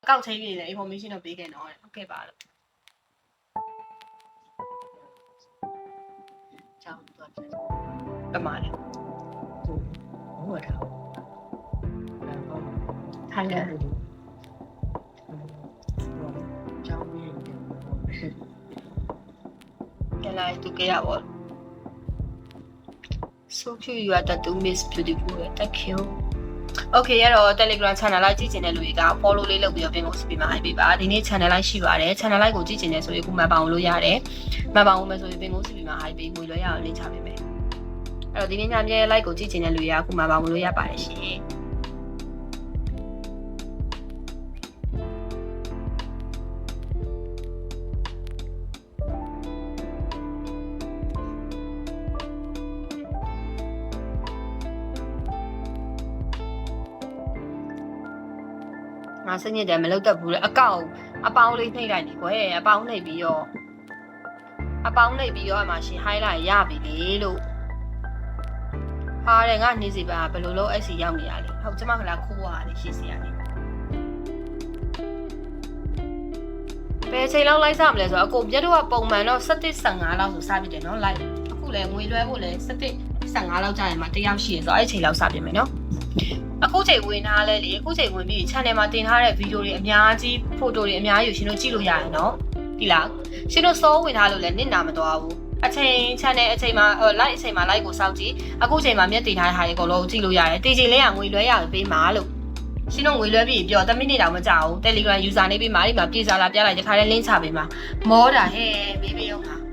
ကောက်ချိန်နေတယ် information တော့ပေးခဲ့တော့တယ်ဟုတ်ကဲ့ပါလို့ကြောင်းတော့ပမာတယ်ဟုတ်တာထိုင်တယ်ကြောင်းပြီးကလိုက်သူကြရပါ So cute you are tattoo miss beautiful thank you Okay ရတော့ Telegram channel လိုက်ကြည့်ချင်တဲ့လူတွေက follow လေးလုပ်ပြီးတော့ပင်ကိုစပီမှာအိုက်ပေးပါဒီနေ့ channel လိုက်ရှိပါတယ် channel လိုက်ကိုကြည့်ချင်တယ်ဆိုရင်ခုမှတ်ပါအောင်လို့ရတယ်မှတ်ပါအောင်မယ်ဆိုရင်ပင်ကိုစပီမှာအိုက်ပေးငွေလွှဲရအောင်လင်းချပေးမယ်အဲ့တော့ဒီနေ့ညမြဲ like ကိုကြည့်ချင်တဲ့လူတွေကခုမှတ်ပါအောင်လို့ရပါတယ်ရှင်ငါစညစ်တယ်မလုပ်တတ်ဘူးလေအပေါင်းလေးနှိပ်လိုက်နေကွယ်အပေါင်းနှိပ်ပြီးတော့အမှရှင် highlight ရပြီလေလို့ဟာတယ်ငါနေစီပါဘယ်လိုလုပ်အဲ့စီရောက်နေရလဲဟုတ်ကျမကလာခိုးရတယ်ရှေ့စီရတယ်ဘယ်ချိန်လောက်လိုက်စမလဲဆိုတော့အကိုပြတ်တော့ပုံမှန်တော့7:15လောက်ဆိုစပြတယ်နော် live အခုလည်းငွေလွှဲဖို့လည်း7:15လောက်ကြာရင်မှတယောက်ရှိရဆိုအဲ့ချိန်လောက်စပြမယ်နော်အခုချိန်ဝင်ထားလဲလေအခုချိန်ဝင်ပြီး channel မှာတင်ထားတဲ့ဗီဒီယိုတွေအများကြီး photo တွေအများကြီးရှင်တို့ကြည့်လို့ရရင်နော်ဒီလားရှင်တို့စောဝင်ထားလို့လည်းနစ်နာမသွားဘူးအချိန် channel အချိန်မှာlike အချိန်မှာ like ကိုစောင့်ကြည့်အခုချိန်မှာမျက်တင်ထားတဲ့ဟာတွေအကုန်လုံးကြည့်လို့ရတယ်တီချိန်လေးကငွေလွှဲရပေးမှာလို့ရှင်တို့ငွေလွှဲပြီးပြော10မိနစ်တောင်မကြာဘူး Telegram user နေပြီးမှာဒီမှာပြေစာလာပြလိုက်တခါတည်း link ချပေးမှာမောတာဟဲ့မေးပေးအောင်ဟာ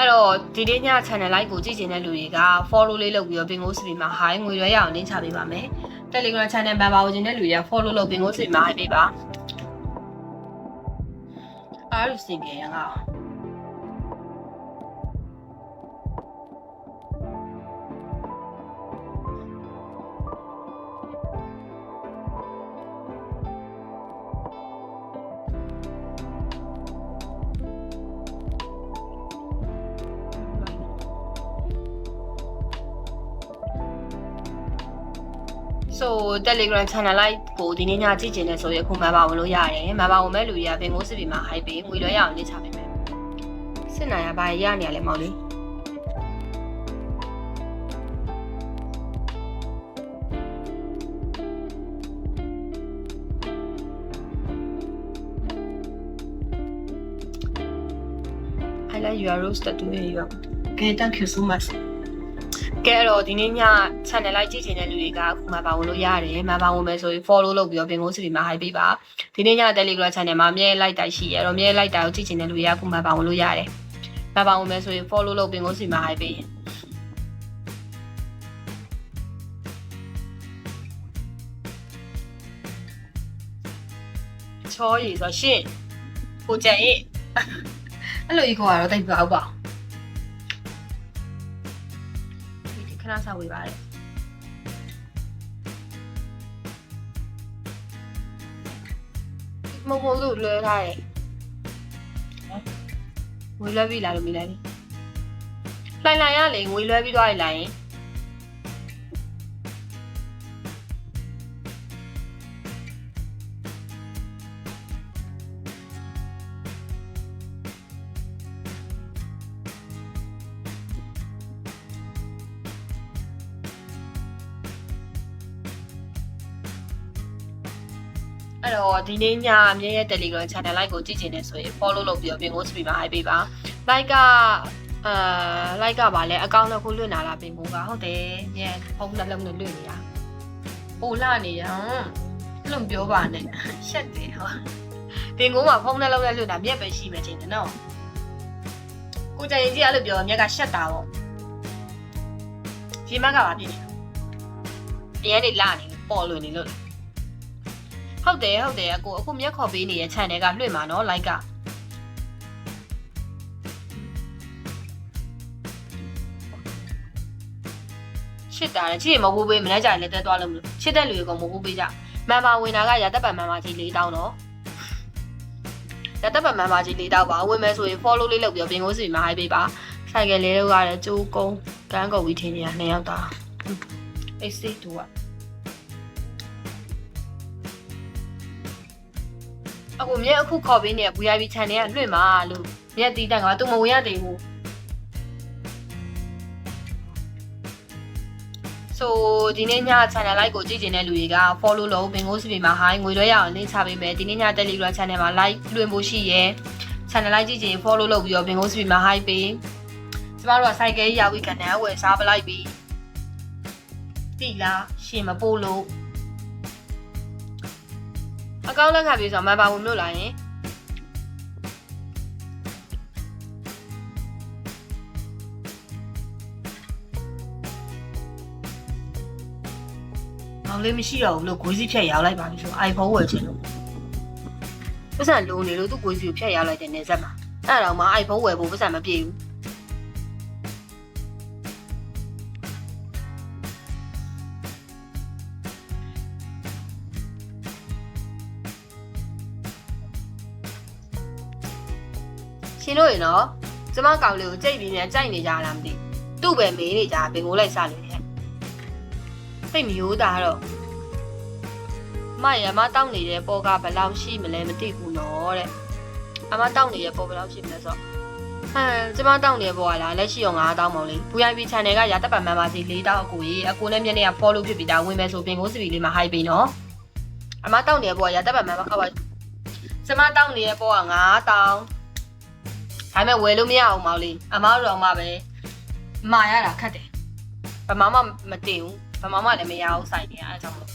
အဲ့တော့ဒီနေ့ည channel like ကိုကြည့်ချင်တဲ့လူတွေက follow လေးလုပ်ပြီးတော့ bingo stream မှာ hi ငွေလွှဲရအောင်လင်းချပေးပါမယ် Telegram channel ဘာဝင်တဲ့လူတွေက follow လုပ် bingo stream မှာ hi ပေးပါအားရစင်ကြရငါSo Telegram channel like ကိုဒီနေ့ညကြည့်ချင်တယ်ဆိုရင်အခုမှပါဝင်လို့ရတယ်။မှပါဝင်မဲ့လူတွေကပင်ကိုစစ်ပြီးမှ hype ပေးငွေလွှဲရအောင်လေ့ချပေးမယ်။စစ်နိုင်ရပါရနေရလဲမောင်လေး။ I like your rose tattoo here. Okay, thank you so much. ကဲတော့ဒီနေ့ည channel လိုက်ကြည့်ချင်တဲ့လူတွေကအခုမှပါဝင်လို့ရတယ်မှပါဝင်မယ်ဆိုရင် follow လုပ်ပြီးတော့ပင်ကိုစီမှာ hi ပေးပါဒီနေ့ည Telegram channel မှာအမြဲ like တိုက်ရှိရတော့အမြဲ like တိုက်ကိုကြည့်ချင်တဲ့လူတွေကအခုမှပါဝင်လို့ရတယ်မှပါဝင်မယ်ဆိုရင် follow လုပ်ပင်ကိုစီမှာ hi ပေးချောရီဆိုရှင့်ကိုကြံရေးအဲ့လိုကြီးခေါ်ရတော့တိတ်ပေါ့ပါခဏဆောက်ဝေးပါတယ်မမလို့လွှဲထားတယ်ငွေလွှဲပြီးလာလို့မိလိုက်ပြီလှိုင်ရလေငွေလွှဲပြီးသွားရလိုက်ရင်အဲ့တော့ဒီနေ့ညအမြဲရဲ့ Telegram channel like ကိုကြည့်ချင်တယ်ဆိုရင် follow လုပ်ပြီးတော့ပင်ကို stream မှာ hi ပေးပါ like ကlike ကပါလဲအကောင့်တစ်ခုလွှင့်လာတာပင်ကိုကဟုတ်တယ်ညဖုန်းနှလုံးနဲ့လွှင့်နေတာပိုလာနေရအဲ့လိုပြောပါနဲ့ရှက်တယ်ဟောပင်ကိုကဖုန်းနှလုံးနဲ့လွှင့်တာမျက်ပဲရှိမှချင်းတယ်နော်ကိုကြရင်ကြီးအဲ့လိုပြောမျက်ကရှက်တာပေါ့ဒီမက်ကပါပြနေအရင်နေလာနေပေါ်လွင်နေလို့ဟုတ်တယ်အကိုအခုမျက်ခေါ်ပေးနေတဲ့ channel ကလွှင့်မှာနော် like ကရှစ်တာလေချစ်မဟုတ်ဘူးပေးမနေ့ကျရင်လည်းတက်သွားလို့မလို့ချစ်တဲ့လူတွေကမဟုတ်ဘူးပေးကြမန်ပါဝင်တာကရတက်ပံမန်ပါကြီး4000တော့ ရတက်ပတ်မှန်ပါကြီး၄တောက်ပါဝင်မယ်ဆိုရင် follow လေးလုပ်ပြီးဘင်ကိုစီမှာ high ပေးပါဆိုင်ကယ်လေးလောက်ရတယ်ကျိုးကုန်းကန်းကုန်ပြီးထင်းနေတာ2ယောက်သားအေးစိတ်တူอ่ะအခုမြက်အခုခေါ်ပေးနေ VIP channel ကလွှင့်ပါလို့မြက်တီးတိုင်ကသူမဝင်ရသေးဘူးဆိုဒီနေ့ည channel like ကိုကြည့်ချင်တဲ့လူတွေက follow လုပ်ဘင်ကိုစီမှာ high ငွေလွှဲရအောင်လင်းချပေးမယ်ဒီနေ့ည Telegram channel မှာ like လွှင့်ဖို့ရှိရယ် channel like ကြည့်ချင် follow လုပ်ပြီးတော့ဘင်ကိုစီမှာ high ပေးကျမတို့က cycle ရောက်ပြီးကနေဝယ်စားပလိုက်ပြီးတိလားရှင်မပို့လို့အကောင့်လက်ခံပြီးဆိုမှန်ပါဝင်မြို့လာရင်အောင်လေးမရှိတော့ဘူးလို့ဂွေးစီဖြတ်ရောက်လိုက်ပါပြီဆို iPhone ဝယ်ချင်လို့ပတ်စံလိုနေလို့သူ့ဂွေးစီကိုဖြတ်ရောက်လိုက်တဲ့နေဆက်မှာအဲ့ဒါတော့မှ iPhone ဝယ်ဖို့ပတ်စံမပြေဘူးရှင်တို့ရေနော်ကျမကောင်လေးကိုကြိတ်ပြီးမြန်ကြိုက်နေကြလားမသိသူ့ပဲမေးနေကြဘင်ကိုလိုက်စားနေတယ်စိတ်မရိုးတာတော့မရမတောင်းနေတဲ့ပေါ်ကဘယ်လောက်ရှိမလဲမသိဘူးနော်တဲ့အမတောင်းနေတဲ့ပေါ်ဘယ်လောက်ရှိမလဲဆိုကျမတောင်းနေတဲ့ပေါ်ကလားလက်ရှိရော9000ပေါ့လေ VIP channel ကရတက်ပတ်မှန်ပါစီ4000အကိုကြီးအကိုနဲ့မျက်နှာက follow ဖြစ်ပြီးဒါဝင်မယ်ဆိုပင်ကိုစီလေးမှာ high ပေးနော်အမတောင်းနေတဲ့ပေါ်ကရတက်ပတ်မှန်ပါခောက်ပါကျမတောင်းနေတဲ့ပေါ်က9000ဒါပေမဲ့ဝယ်လို့မရအောင်မောင်လေးအမားတို့တော့မှပဲမာရတာခက်တယ်ဗမာမမတင်ဘူးဗမာမလည်းမရအောင်စိုက်နေရအဲဒါကြောင့်မို့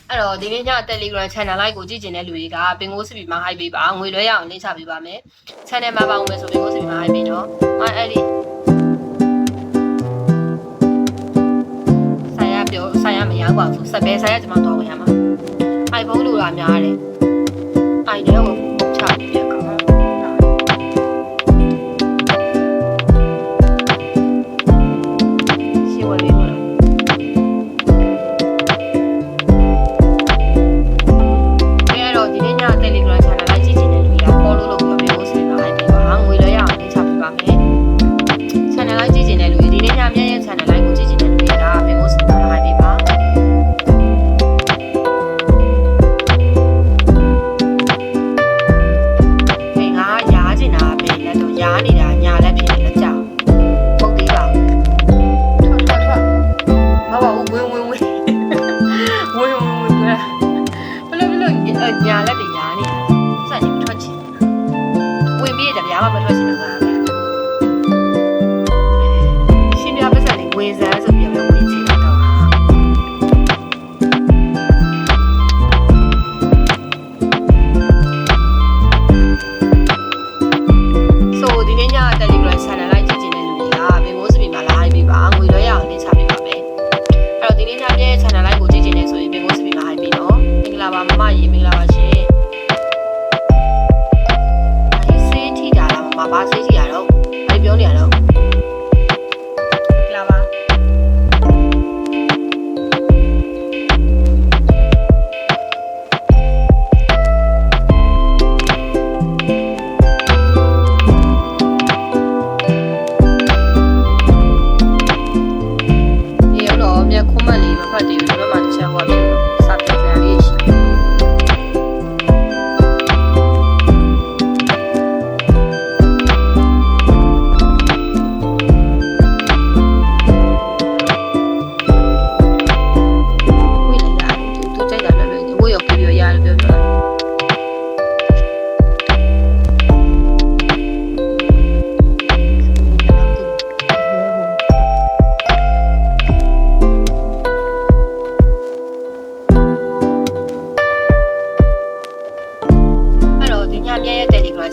အဲ့တော့ဒီနေ့ည Telegram channel like ကိုကြည့်ကျင်တဲ့လူတွေကပင်ကိုစပီမှာ high ပေးပါငွေလွှဲရအောင်လင်းချပေးပါမယ် channel မှာပါအောင်မယ်ဆိုပင်ကိုစပီမှာ high ပေးနော်အဲ့ဒီဆိုင်ရမရောက်ပါဘူးစက်ပဲဆိုင်ရကျွန်မတော့ဝင်ရမှာ iPhone လိုတာများတယ် iPhone ကိုချပြီးပြကောင်းရှင်းဝယ်ပြီးတော့ဒီနေ့ည Telegram channel လိုက်ကြည့်ချင်တဲ့လူတွေက follow လုပ်ပြီးတော့မျိုးစီမှာ high ပေးပါငွေလွှဲရအောင်လင်းချပေးပါမယ် channel လိုက်ကြည့်ချင်တဲ့လူတွေဒီနေ့ညမြရဲ့ channel လိုက်ကိုကြည့်ချင်တဲ့လူတွေကပင်ကိုစီမှာ high ပေးပါရားနေတာညာလည်းဖြစ်နေလက်ကြောက်ပုတ်သေးပါထွက်မပါဘူးဝင်ဘလို့ညာလက်တွေညာနေတာစက်နေမထွက်ချင်ဝင်ပြီးကြပြားမထွက်ချင်တော့ရှင်ပြပတ်စံနေဝင်စမ်းဆိုပြီးတော့ဝင်ချင်တော့ဒီနေ့ည Telegram channel လိုက်ကြည့်ချင်တဲ့လူတွေကပင်ကိုစပီမှာ like ပေးပါငွေလွှဲရအောင်တင်ချပေးပါမယ်အဲ့တော့ဒီနေ့ညရဲ့ channel like ကိုကြည့်ချင်နေဆိုရင်ပင်ကိုစပီမှာ like ပေးနော်မင်္ဂလာပါမမရေမင်္ဂလာပါရှင်ဒီစေးထီတာလားမမဘာစေးထီတာတော့ဘာပြောနေရတော့မင်္ဂလာပါ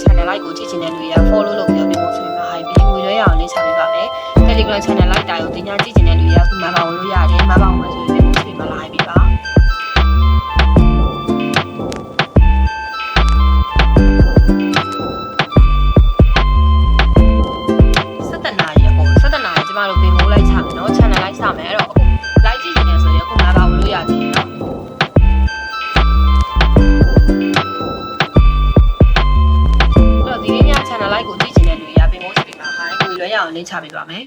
channel like ကိုကြည့်ချင်တဲ့လူတွေက follow လုပ်ပြီးတော့မျိုးဆိုပြီးမှ high ပေးငွေလွှဲရအောင်လေးချပေးပါမယ် Telegram channel like တာကိုတင်ညာကြည့်ချင်တဲ့လူတွေကခုမှပါဝင်လို့ရတယ်မပါဝင်ဆိုရင်မျိုးဆိုပြီးမှ like ပေးပါ ရအောင်လင်းချပေးပါမယ်